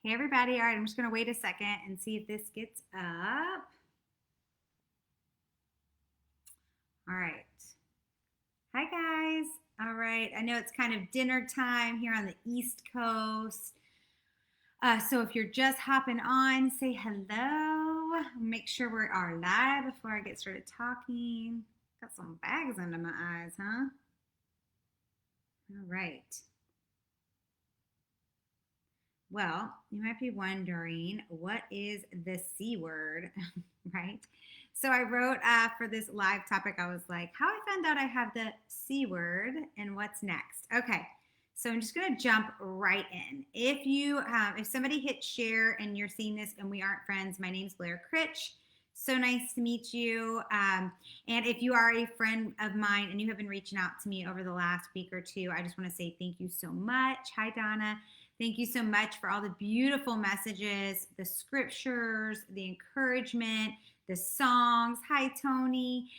Hey everybody, all right, I'm just gonna wait a second and see if this gets up. All right. Hi guys. All right, I know it's kind of dinner time here on the East Coast. So if you're just hopping on, say hello. Make sure we are live before I get started talking. Got some bags under my eyes, huh? All right. Well, you might be wondering, what is the C word, right? So I wrote for this live topic, I was like, how I found out I have the C word and what's next. Okay, so I'm just gonna jump right in. If somebody hit share and you're seeing this and we aren't friends, my name's Blair Critch. So nice to meet you. And if you are a friend of mine and you have been reaching out to me over the last week or two, I just want to say thank you so much. Hi, Donna. Thank you so much for all the beautiful messages, the scriptures, the encouragement, the songs. Hi, Tony.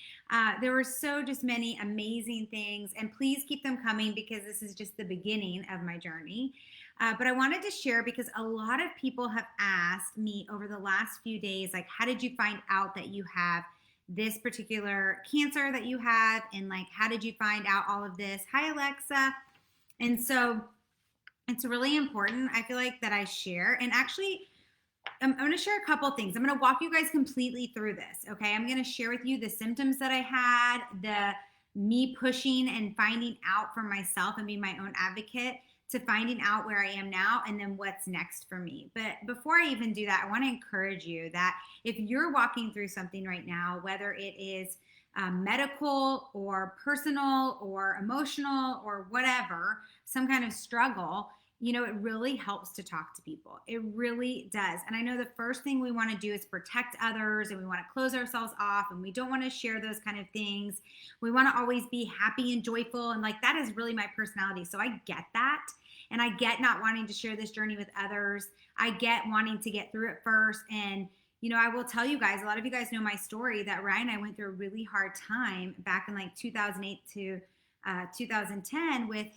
There were so just many amazing things, and please keep them coming because this is just the beginning of my journey. But I wanted to share because a lot of people have asked me over the last few days, like, how did you find out that you have this particular cancer that you have? And like, how did you find out all of this? Hi, Alexa. And so it's really important, I feel like, that I share. And actually, I'm going to share a couple things. I'm going to walk you guys completely through this, okay? I'm going to share with you the symptoms that I had, the me pushing and finding out for myself and being my own advocate to finding out where I am now and then what's next for me. But before I even do that, I want to encourage you that if you're walking through something right now, whether it is medical or personal or emotional or whatever, some kind of struggle, it really helps to talk to people. It really does. And I know the first thing we want to do is protect others and we want to close ourselves off and we don't want to share those kind of things. We want to always be happy and joyful. And like, that is really my personality. So I get that. And I get not wanting to share this journey with others. I get wanting to get through it first. And I will tell you guys, a lot of you guys know my story that Ryan and I went through a really hard time back in like 2008 to 2010 with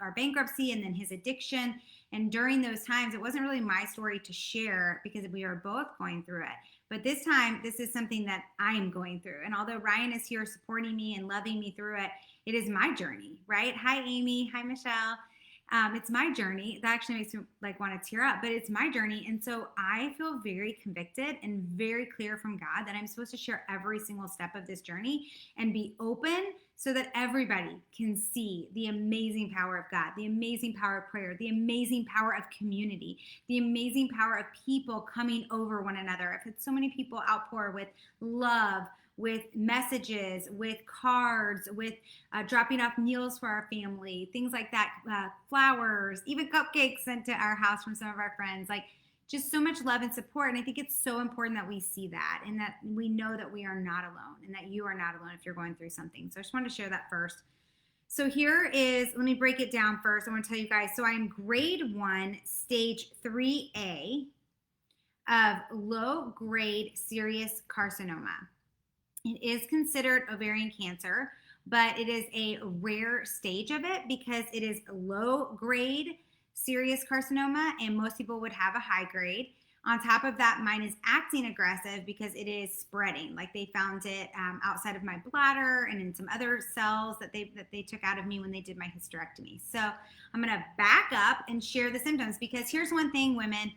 our bankruptcy and then his addiction. And during those times, it wasn't really my story to share because we are both going through it. But this time, this is something that I'm going through. And although Ryan is here supporting me and loving me through it, it is my journey, right? Hi, Amy. Hi, Michelle. It's my journey. That actually makes me like want to tear up, but it's my journey. And so I feel very convicted and very clear from God that I'm supposed to share every single step of this journey and be open so that everybody can see the amazing power of God, the amazing power of prayer, the amazing power of community, the amazing power of people coming over one another. I've had so many people outpour with love, with messages, with cards, with dropping off meals for our family, things like that, flowers, even cupcakes sent to our house from some of our friends, like just so much love and support. And I think it's so important that we see that and that we know that we are not alone and that you are not alone if you're going through something. So I just wanted to share that first. So let me break it down first. I want to tell you guys, so I'm grade 1, stage 3A of low grade serous carcinoma. It is considered ovarian cancer, but it is a rare stage of it because it is low grade serous carcinoma and most people would have a high grade. On top of that, mine is acting aggressive because it is spreading. Like they found it outside of my bladder and in some other cells that they took out of me when they did my hysterectomy. So I'm going to back up and share the symptoms because here's one thing, women,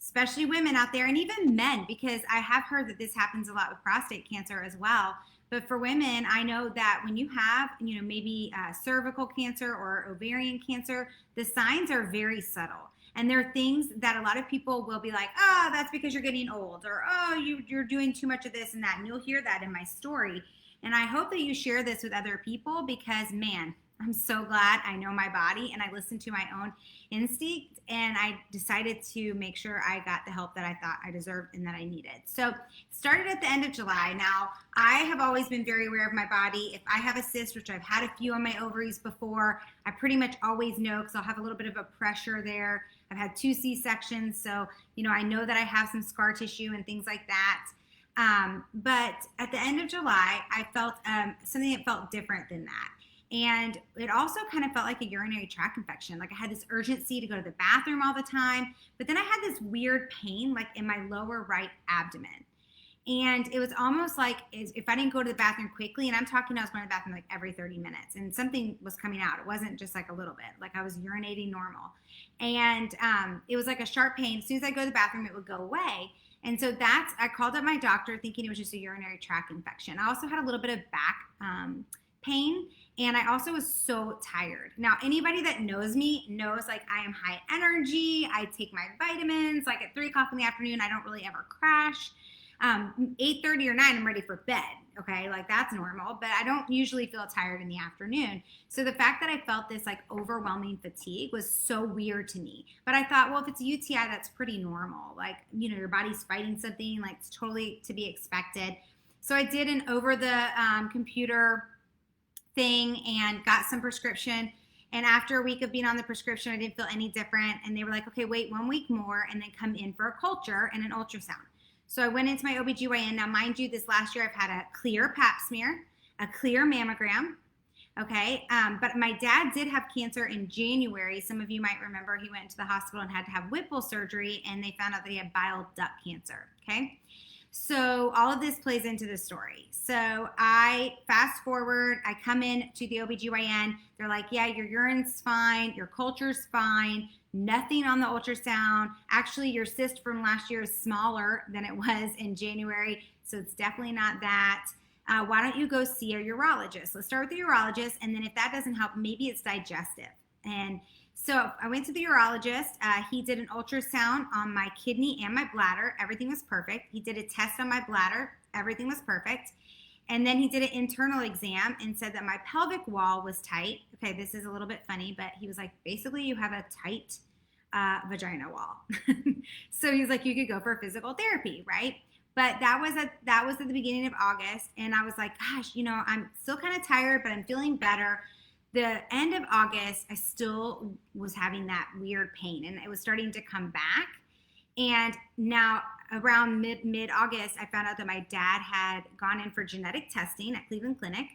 especially women out there and even men, because I have heard that this happens a lot with prostate cancer as well. But for women, I know that when you have, maybe cervical cancer or ovarian cancer, the signs are very subtle. And there are things that a lot of people will be like, oh, that's because you're getting old, or oh, you're doing too much of this and that. And you'll hear that in my story. And I hope that you share this with other people because, man, I'm so glad I know my body and I listened to my own instinct and I decided to make sure I got the help that I thought I deserved and that I needed. So it started at the end of July. Now, I have always been very aware of my body. If I have a cyst, which I've had a few on my ovaries before, I pretty much always know because I'll have a little bit of a pressure there. I've had 2 C-sections, so I know that I have some scar tissue and things like that. But at the end of July, I felt something that felt different than that. And it also kind of felt like a urinary tract infection. Like I had this urgency to go to the bathroom all the time, but then I had this weird pain like in my lower right abdomen. And it was almost like if I didn't go to the bathroom quickly, and I'm talking, I was going to the bathroom like every 30 minutes, and something was coming out. It wasn't just like a little bit, like I was urinating normal. And it was like a sharp pain. As soon as I go to the bathroom, it would go away. And so I called up my doctor thinking it was just a urinary tract infection. I also had a little bit of back pain, and I also was so tired. Now, anybody that knows me knows like I am high energy. I take my vitamins. Like at 3 o'clock in the afternoon, I don't really ever crash. 8:30 or 9, I'm ready for bed. Okay, like that's normal, but I don't usually feel tired in the afternoon. So the fact that I felt this like overwhelming fatigue was so weird to me. But I thought, well, if it's a UTI, that's pretty normal. Like, your body's fighting something, like it's totally to be expected. So I did an over the computer thing and got some prescription. And after a week of being on the prescription, I didn't feel any different. And they were like, okay, wait 1 week more and then come in for a culture and an ultrasound. So I went into my OBGYN. Now, mind you, this last year I've had a clear pap smear, a clear mammogram, okay? But my dad did have cancer in January. Some of you might remember he went to the hospital and had to have Whipple surgery, and they found out that he had bile duct cancer, okay? So all of this plays into the story. So I fast forward, I come in to the OBGYN. They're like, yeah, your urine's fine, your culture's fine, nothing on the ultrasound. Actually, your cyst from last year is smaller than it was in January, so it's definitely not that. Why don't you go see a urologist? Let's start with the urologist, and then if that doesn't help, maybe it's digestive. And so I went to the urologist. He did an ultrasound on my kidney and my bladder. Everything was perfect. He did a test on my bladder. Everything was perfect. And then he did an internal exam and said that my pelvic wall was tight. Okay, this is a little bit funny, but he was like, basically you have a tight vagina wall. So he's like, you could go for physical therapy, right? But that was at the beginning of August. And I was like, gosh, I'm still kind of tired, but I'm feeling better. The end of August, I still was having that weird pain, and it was starting to come back. And now around mid-August, I found out that my dad had gone in for genetic testing at Cleveland Clinic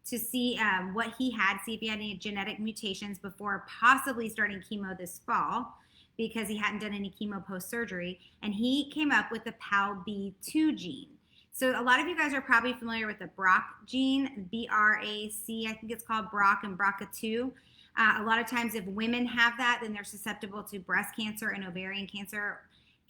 to see what he had, see if he had any genetic mutations before possibly starting chemo this fall, because he hadn't done any chemo post-surgery. And he came up with the PALB2 gene. So a lot of you guys are probably familiar with the BRCA gene, B-R-A-C, I think it's called BRCA and BRCA2. A lot of times if women have that, then they're susceptible to breast cancer and ovarian cancer.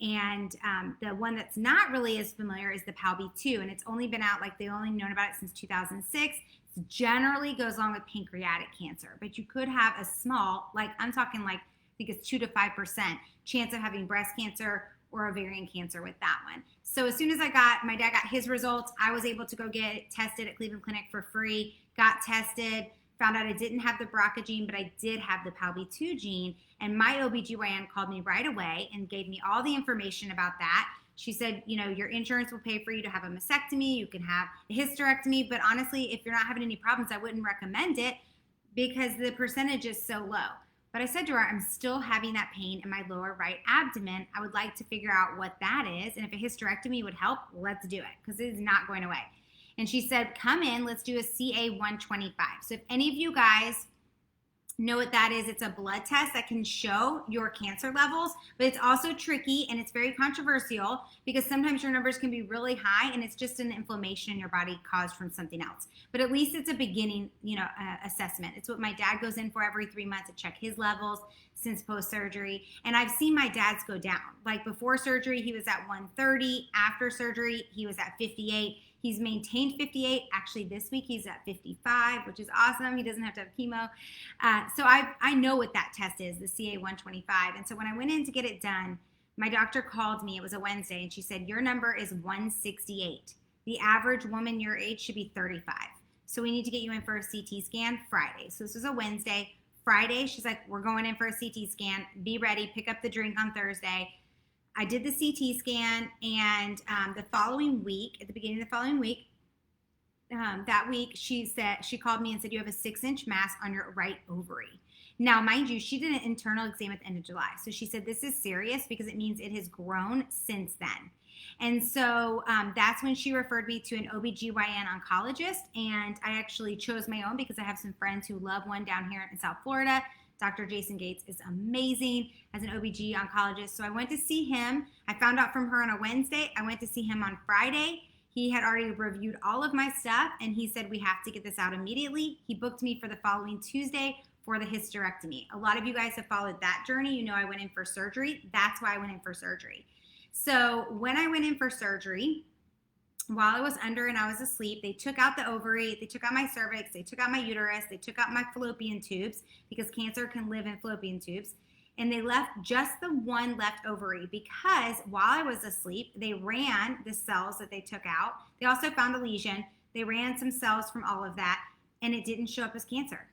And the one that's not really as familiar is the PALB2, and it's only been out, like they've only known about it since 2006. It generally goes along with pancreatic cancer, but you could have a small, like I'm talking like, I think it's 2 to 5% chance of having breast cancer or ovarian cancer with that one. So as soon as my dad got his results, I was able to go get tested at Cleveland Clinic for free, got tested, found out I didn't have the BRCA gene, but I did have the PALB2 gene. And my OBGYN called me right away and gave me all the information about that. She said, your insurance will pay for you to have a mastectomy. You can have a hysterectomy. But honestly, if you're not having any problems, I wouldn't recommend it because the percentage is so low. But I said to her, I'm still having that pain in my lower right abdomen. I would like to figure out what that is. And if a hysterectomy would help, let's do it, because it is not going away. And she said, come in, let's do a CA-125. So if any of you guys know what that is, it's a blood test that can show your cancer levels, but it's also tricky and it's very controversial because sometimes your numbers can be really high and it's just an inflammation in your body caused from something else. But at least it's a beginning, assessment. It's what my dad goes in for every 3 months to check his levels since post-surgery. And I've seen my dad's go down. Like before surgery, he was at 130. After surgery, he was at 58. He's maintained 58. Actually, this week he's at 55, which is awesome. He doesn't have to have chemo. So I know what that test is, the CA-125. And so when I went in to get it done, my doctor called me. It was a Wednesday, and she said, your number is 168. The average woman your age should be 35. So we need to get you in for a CT scan Friday. So this was a Wednesday. Friday, she's like, we're going in for a CT scan. Be ready. Pick up the drink on Thursday. I did the CT scan, and the following week, at the beginning of the following week, that week, she called me and said, you have a 6-inch mass on your right ovary. Now, mind you, she did an internal exam at the end of July. So she said, this is serious because it means it has grown since then. And so that's when she referred me to an OBGYN oncologist. And I actually chose my own because I have some friends who love one down here in South Florida. Dr. Jason Gates is amazing as an OBG oncologist. So I went to see him. I found out from her on a Wednesday. I went to see him on Friday. He had already reviewed all of my stuff, and he said, we have to get this out immediately. He booked me for the following Tuesday for the hysterectomy. A lot of you guys have followed that journey. You know I went in for surgery. That's why I went in for surgery. So when I went in for surgery, while I was under and I was asleep, they took out the ovary, they took out my cervix, they took out my uterus, they took out my fallopian tubes because cancer can live in fallopian tubes. And they left just the one left ovary because while I was asleep, they ran the cells that they took out. They also found a lesion. They ran some cells from all of that, and it didn't show up as cancer.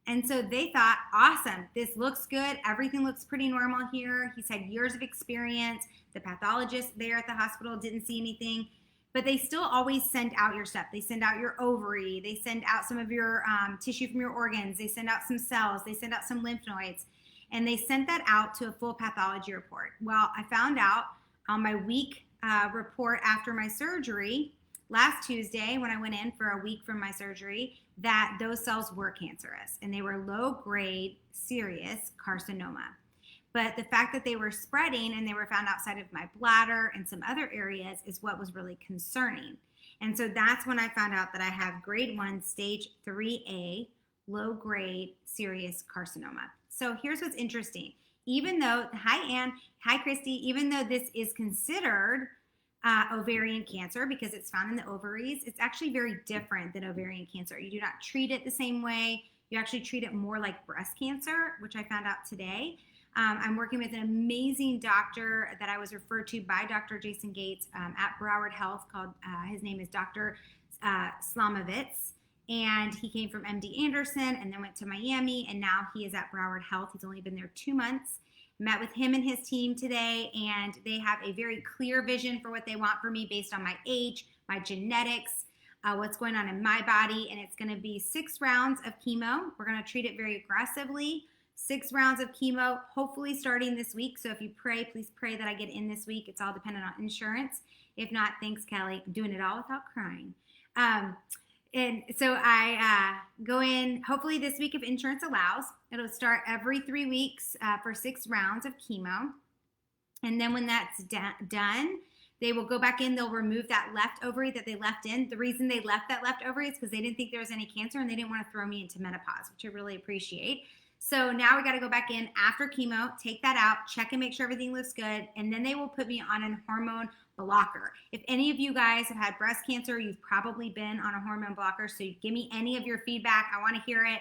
And so they thought, awesome, this looks good. Everything looks pretty normal here. He's had years of experience. The pathologist there at the hospital didn't see anything. But they still always send out your stuff. They send out your ovary. They send out some of your tissue from your organs. They send out some cells. They send out some lymph nodes. And they sent that out to a full pathology report. Well, I found out on my week report after my surgery last Tuesday when I went in for a week from my surgery that those cells were cancerous and they were low-grade serous carcinoma. But the fact that they were spreading and they were found outside of my bladder and some other areas is what was really concerning. And so that's when I found out that I have grade 1, stage 3A, low-grade serous carcinoma. So here's what's interesting. Even though, hi Ann, hi Christy, even though this is considered ovarian cancer because it's found in the ovaries, it's actually very different than ovarian cancer. You do not treat it the same way. You actually treat it more like breast cancer, which I found out today. I'm working with an amazing doctor that I was referred to by Dr. Jason Gates at Broward Health called, his name is Dr. Slamovitz. And he came from MD Anderson and then went to Miami, and now he is at Broward Health. He's only been there 2 months. Met with him and his team today, and they have a very clear vision for what they want for me based on my age, my genetics, what's going on in my body, and it's going to be 6 rounds of chemo. We're going to treat it very aggressively. 6 rounds of chemo, hopefully starting this week. So if you pray, please pray that I get in this week. It's all dependent on insurance. If not, thanks, Kelly. I'm doing it all without crying. And so I go in hopefully this week if insurance allows. It'll start every 3 weeks for 6 rounds of chemo. And then when that's done, they will go back in. They'll remove that left ovary that they left in. The reason they left that left ovary is because they didn't think there was any cancer and they didn't want to throw me into menopause, which I really appreciate. So now we got to go back in after chemo, take that out, check and make sure everything looks good, and then they will put me on a hormone blocker. If any of you guys have had breast cancer, you've probably been on a hormone blocker, so give me any of your feedback. I want to hear it,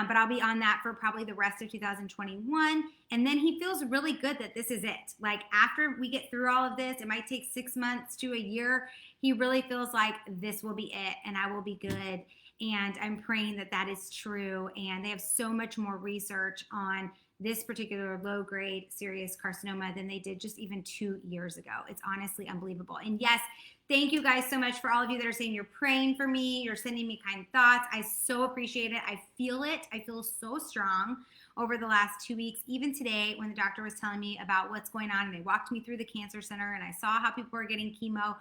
but I'll be on that for probably the rest of 2021, and then he feels really good that this is it. Like after we get through all of this, it might take 6 months to a year, he really feels like this will be it, and I will be good. And I'm praying that that is true. And they have so much more research on this particular low-grade serous carcinoma than they did just even 2 years ago. It's honestly unbelievable. And yes, thank you guys so much for all of you that are saying you're praying for me. You're sending me kind thoughts. I so appreciate it. I feel it. I feel so strong over the last 2 weeks. Even today when the doctor was telling me about what's going on and they walked me through the cancer center and I saw how people were getting chemo,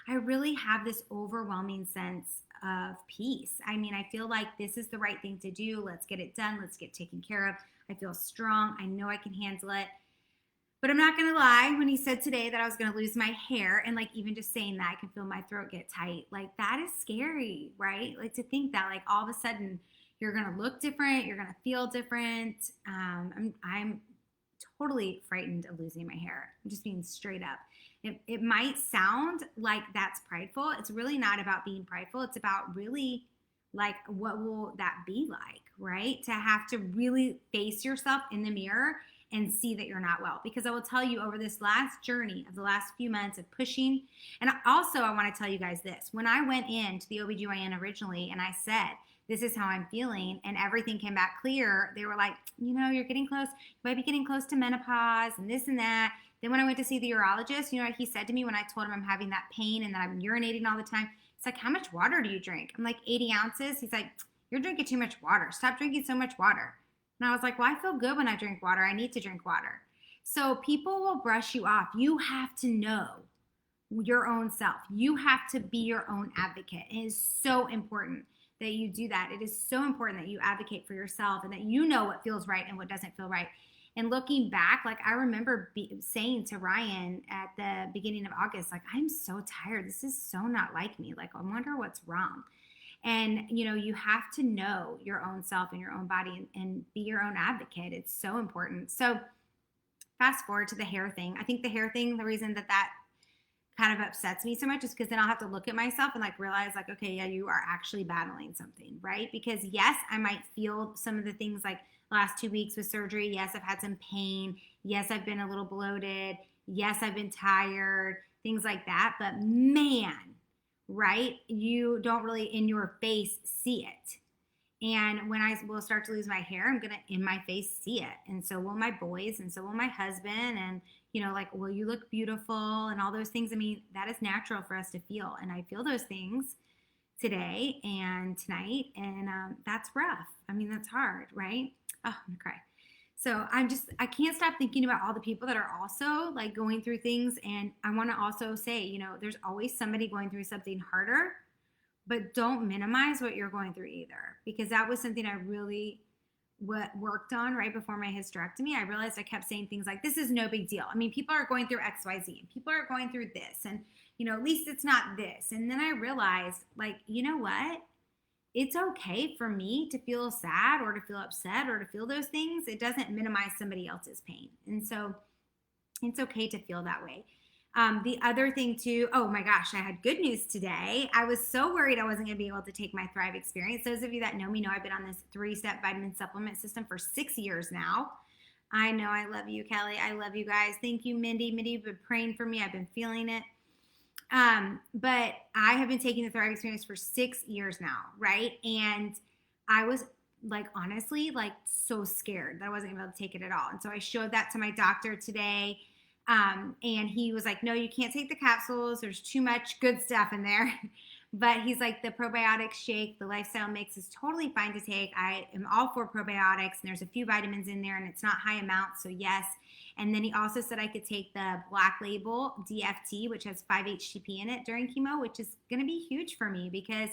I really have this overwhelming sense of peace. I mean, I feel like this is the right thing to do. Let's get it done. Let's get taken care of. I feel strong. I know I can handle it. But I'm not going to lie, when he said today that I was going to lose my hair, and like even just saying that, I can feel my throat get tight. Like that is scary, right? Like to think that like all of a sudden you're going to look different. You're going to feel different. I'm totally frightened of losing my hair. I'm just being straight up. It might sound like that's prideful. It's really not about being prideful. It's about really like, what will that be like, right? To have to really face yourself in the mirror and see that you're not well. Because I will tell you over this last journey of the last few months of pushing, and also I want to tell you guys this. When I went in to the OBGYN originally and I said, this is how I'm feeling, and everything came back clear, they were like, you know, you're getting close. You might be getting close to menopause and this and that. Then when I went to see the urologist, you know what he said to me when I told him I'm having that pain and that I'm urinating all the time? It's like, how much water do you drink? I'm like, 80 ounces. He's like, you're drinking too much water. Stop drinking so much water. And I was like, well, I feel good when I drink water. I need to drink water. So people will brush you off. You have to know your own self. You have to be your own advocate. It is so important that you do that. It is so important that you advocate for yourself and that you know what feels right and what doesn't feel right. And looking back, like I remember saying to Ryan at the beginning of August, like, I'm so tired. This is so not like me. Like, I wonder what's wrong. And, you know, you have to know your own self and your own body and be your own advocate. It's so important. So fast forward to the hair thing. I think the hair thing, the reason that kind of upsets me so much is because then I'll have to look at myself and like realize like, okay, yeah, you are actually battling something, right? Because yes, I might feel some of the things like last 2 weeks with surgery. Yes, I've had some pain. Yes, I've been a little bloated. Yes, I've been tired, things like that. But man, right? You don't really in your face see it. And when I will start to lose my hair, I'm going to in my face see it. And so will my boys, and so will my husband. And, you know, like, will you look beautiful and all those things? I mean, that is natural for us to feel. And I feel those things today and tonight. And that's rough. I mean, that's hard, right? Oh, I'm going to cry. So I can't stop thinking about all the people that are also like going through things. And I want to also say, you know, there's always somebody going through something harder, but don't minimize what you're going through either, because that was something I really worked on right before my hysterectomy. I realized I kept saying things like, this is no big deal. I mean, people are going through XYZ and people are going through this and, you know, at least it's not this. And then I realized like, you know what? It's okay for me to feel sad or to feel upset or to feel those things. It doesn't minimize somebody else's pain. And so it's okay to feel that way. The other thing too, oh my gosh, I had good news today. I was so worried I wasn't going to be able to take my Thrive experience. Those of you that know me know I've been on this 3-step vitamin supplement system for 6 years now. I know. I love you, Kelly. I love you guys. Thank you, Mindy. Mindy, you've been praying for me. I've been feeling it. But I have been taking the Thrive experience for 6 years now, right? And I was like, honestly, like so scared that I wasn't able to take it at all. And so I showed that to my doctor today. And he was like, no, you can't take the capsules. There's too much good stuff in there. But he's like, the probiotic shake, the lifestyle mix is totally fine to take. I am all for probiotics, and there's a few vitamins in there, and it's not high amounts, so yes. And then he also said I could take the Black Label DFT, which has 5-HTP in it during chemo, which is going to be huge for me because,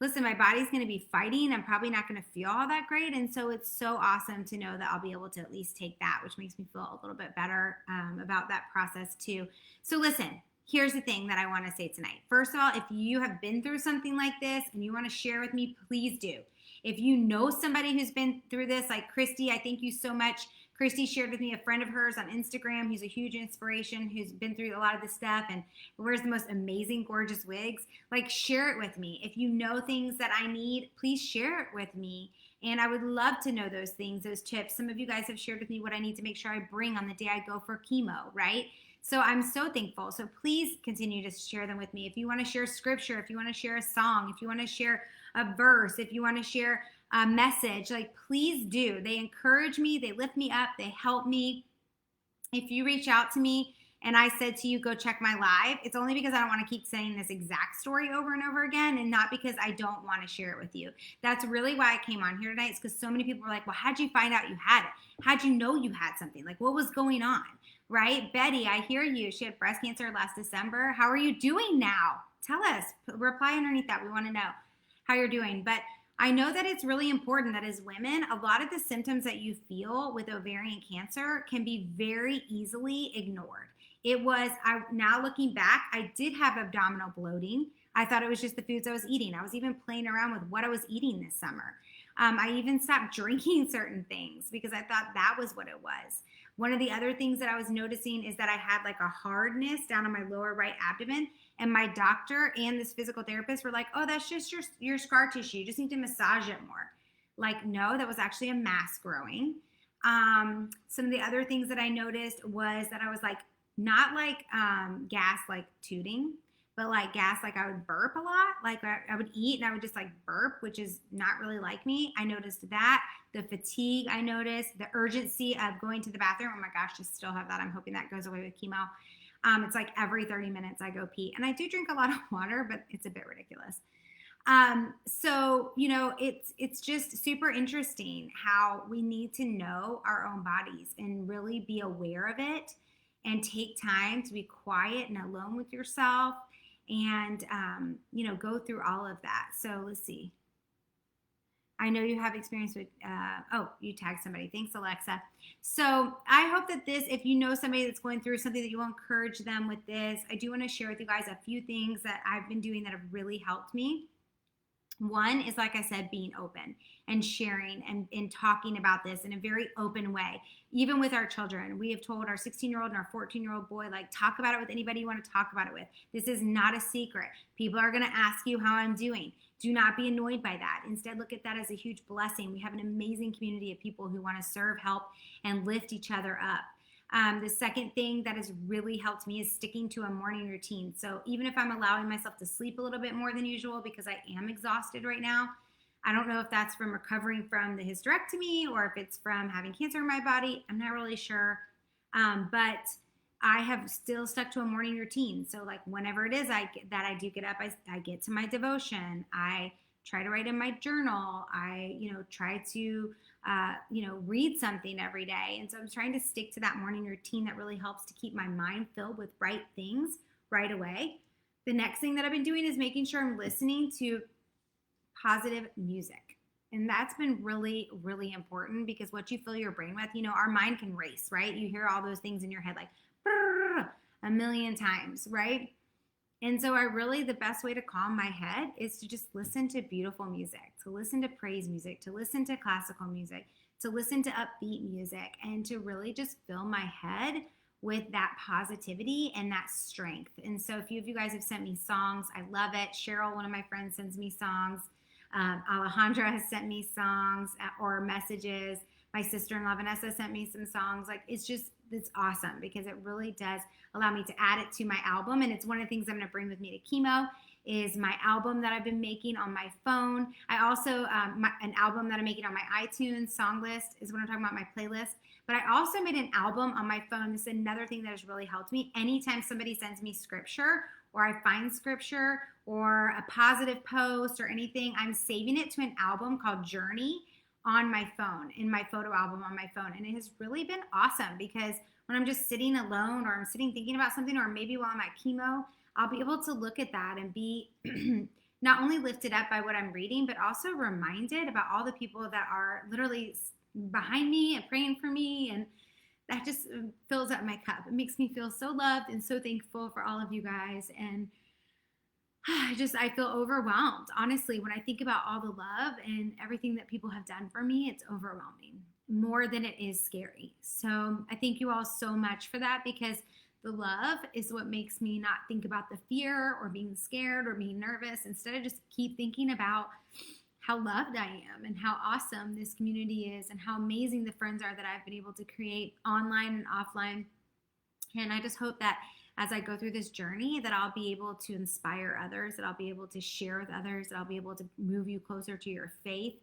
listen, my body's going to be fighting. I'm probably not going to feel all that great. And so it's so awesome to know that I'll be able to at least take that, which makes me feel a little bit better about that process too. So listen, here's the thing that I want to say tonight. First of all, if you have been through something like this and you want to share with me, please do. If you know somebody who's been through this, like Christy, I thank you so much. Christy shared with me a friend of hers on Instagram who's a huge inspiration, who's been through a lot of this stuff and wears the most amazing, gorgeous wigs. Like, share it with me. If you know things that I need, please share it with me. And I would love to know those things, those tips. Some of you guys have shared with me what I need to make sure I bring on the day I go for chemo, right? So I'm so thankful. So please continue to share them with me. If you want to share scripture, if you want to share a song, if you want to share a verse, if you want to share a message, like, please do. They encourage me. They lift me up. They help me. If you reach out to me and I said to you, go check my live, it's only because I don't want to keep saying this exact story over and over again, and not because I don't want to share it with you. That's really why I came on here tonight. It's because so many people were like, well, how'd you find out you had it? How'd you know you had something? Like, what was going on? Right? Betty, I hear you. She had breast cancer last December. How are you doing now? Tell us. Reply underneath that. We want to know how you're doing. But I know that it's really important that as women, a lot of the symptoms that you feel with ovarian cancer can be very easily ignored. Now looking back, I did have abdominal bloating. I thought it was just the foods I was eating. I was even playing around with what I was eating this summer. I even stopped drinking certain things because I thought that was what it was. One of the other things that I was noticing is that I had like a hardness down on my lower right abdomen, and my doctor and this physical therapist were like, oh, that's just your scar tissue. You just need to massage it more. Like, no, that was actually a mass growing. Some of the other things that I noticed was that I was like, not like gas, like tooting, but like gas, like I would burp a lot. Like I would eat and I would just like burp, which is not really like me. I noticed that. The fatigue I noticed, the urgency of going to the bathroom. Oh my gosh, I still have that. I'm hoping that goes away with chemo. It's like every 30 minutes I go pee. And I do drink a lot of water, but it's a bit ridiculous. So, it's just super interesting how we need to know our own bodies and really be aware of it and take time to be quiet and alone with yourself and, go through all of that. So let's see. I know you have experience with, you tagged somebody. Thanks, Alexa. So I hope that if you know somebody that's going through something, that you will encourage them with this. I do want to share with you guys a few things that I've been doing that have really helped me. One is, like I said, being open and sharing and talking about this in a very open way. Even with our children, we have told our 16-year-old and our 14-year-old boy, like, talk about it with anybody you want to talk about it with. This is not a secret. People are going to ask you how I'm doing. Do not be annoyed by that. Instead, look at that as a huge blessing. We have an amazing community of people who want to serve, help, and lift each other up. The second thing that has really helped me is sticking to a morning routine. So even if I'm allowing myself to sleep a little bit more than usual because I am exhausted right now, I don't know if that's from recovering from the hysterectomy or if it's from having cancer in my body. I'm not really sure. But I have still stuck to a morning routine. So like whenever it is that I do get up, I get to my devotion. I try to write in my journal. I, try to, read something every day. And so I'm trying to stick to that morning routine that really helps to keep my mind filled with right things right away. The next thing that I've been doing is making sure I'm listening to positive music. And that's been really, really important because what you fill your brain with, our mind can race, right? You hear all those things in your head like a million times, right? And so the best way to calm my head is to just listen to beautiful music, to listen to praise music, to listen to classical music, to listen to upbeat music, and to really just fill my head with that positivity and that strength. And so a few of you guys have sent me songs. I love it. Cheryl, one of my friends, sends me songs. Alejandra has sent me songs or messages. My sister-in-law Vanessa sent me some songs. Like it's awesome because it really does allow me to add it to my album. And it's one of the things I'm going to bring with me to chemo is my album that I've been making on my phone. I also, an album that I'm making on my iTunes song list is what I'm talking about, my playlist. But I also made an album on my phone. This is another thing that has really helped me. Anytime somebody sends me scripture or I find scripture or a positive post or anything, I'm saving it to an album called Journey on my phone, in my photo album on my phone. And it has really been awesome because when I'm just sitting alone or I'm sitting thinking about something, or maybe while I'm at chemo, I'll be able to look at that and be not only lifted up by what I'm reading, but also reminded about all the people that are literally behind me and praying for me. And that just fills up my cup. It makes me feel so loved and so thankful for all of you guys. And I feel overwhelmed. Honestly, when I think about all the love and everything that people have done for me, it's overwhelming more than it is scary. So I thank you all so much for that because the love is what makes me not think about the fear or being scared or being nervous. Instead, I just keep thinking about how loved I am and how awesome this community is and how amazing the friends are that I've been able to create online and offline. And I just hope that as I go through this journey that I'll be able to inspire others, that I'll be able to share with others, that I'll be able to move you closer to your faith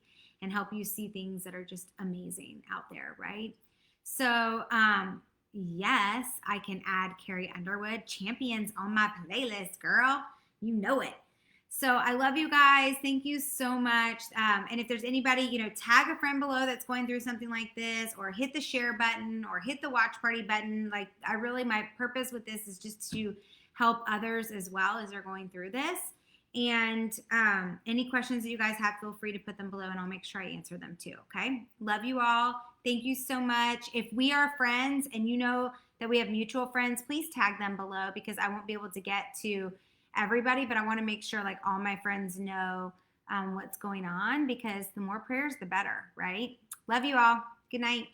and help you see things that are just amazing out there, right? So, yes, I can add Carrie Underwood, Champions, on my playlist, girl. You know it. So I love you guys. Thank you so much. And if there's anybody, tag a friend below that's going through something like this, or hit the share button or hit the watch party button. Like my purpose with this is just to help others as well as they're going through this. And any questions that you guys have, feel free to put them below and I'll make sure I answer them too. Okay. Love you all. Thank you so much. If we are friends and you know that we have mutual friends, please tag them below because I won't be able to get to everybody, but I want to make sure like all my friends know what's going on because the more prayers, the better, right? Love you all. Good night.